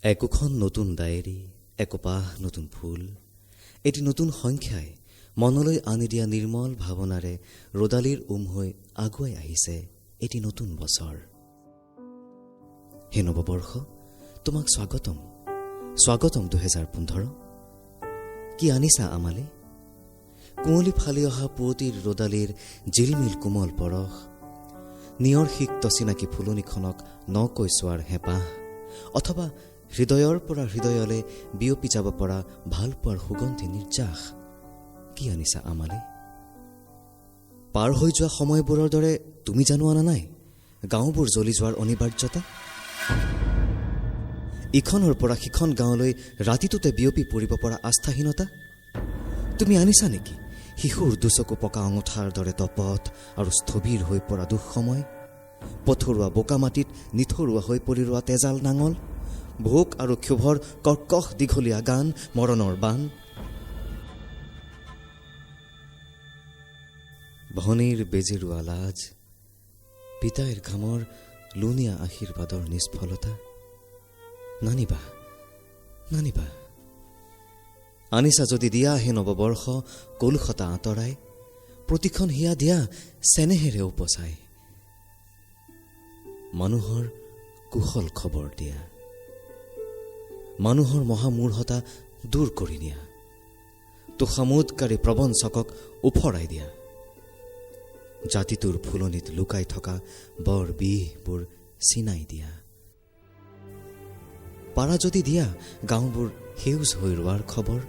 একোখন নতুন ডায়েৰী, একোপাহ নতুন ফুল, এটি নতুন সংখ্যাই মনলৈ আনি দিয়া নিৰ্মল ভাৱনাৰে ৰদালিৰ হৈ আগুৱাই আহিছে এটি নতুন বছৰ। হে নৱবৰ্ষ, তোমাক স্বাগতম, স্বাগতম 2015। কি আনিছা আমালে? কুঁৱলী ফালি অহা পুৱতিৰ ৰদালিৰ জিলমিল কোমল পৰশ, নিয়ৰ সিক্ত চিনাকি ফুলনিখনক নকৈ চোৱাৰ হেঁপাহ, অথবা হৃদয়ৰ পৰা হৃদয়লৈ বিয়পি যাব পৰা ভাল পোৱাৰ সুগন্ধি নিৰ্যাস। কি আনিছা আমালে? পাৰ হৈ যোৱা সময়বোৰৰ দৰে তুমি জানো আনা নাই গাঁওবোৰ জ্বলি যোৱাৰ অনিবাৰ্যতা? ইখনৰ পৰা সিখন গাঁৱলৈ ৰাতিটোতে বিয়পি পৰিব পৰা আস্থাহীনতা? তুমি আনিছা নেকি শিশুৰ দুচকু পকা অঙঠাৰ দৰে তপত আৰু স্থবিৰ হৈ পৰা দুখ সময়, পথৰুৱা বোকা মাটিত নিথৰুৱা হৈ পৰি ৰোৱা তেজাল নাঙল, ভোক আৰু ক্ষোভৰ কৰ্কশ দীঘলীয়া গান, মৰণৰ বান? ভনীৰ বেজেৰুৱা লাজ, পিতাইৰ ঘামৰ লুণীয়া আশীৰ্বাদৰ নিষ্ফলতা? নানিবা, নানিবা। আনিছা যদি দিয়া হে নৱবৰ্ষ কলুষতা আঁতৰাই, প্ৰতিখন হিয়া দিয়া চেনেহেৰে উপচাই। মানুহৰ কুশল খবৰ দিয়া, মানুহৰ মহামূঢ়তা দূৰ কৰি নিয়া, তোষামোদকাৰী প্ৰবঞ্চকক উফৰাই দিয়া, জাতিটোৰ ফুলনিত লুকাই থকা বৰ বিষবোৰ চিনাই দিয়া। পাৰা যদি দিয়া গাঁওবোৰ সেউজ হৈ ৰোৱাৰ খবৰ,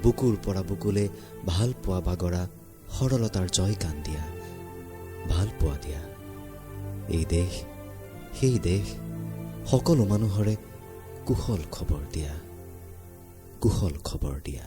বুকুৰ পৰা বুকুলে ভাল পোৱা বাগৰা সৰলতাৰ জয়গান দিয়া, ভাল পোৱা দিয়া। এই দেশ, সেই দেশ, সকলো মানুহৰে কুশল খবৰ দিয়া, কুশল খবৰ দিয়া।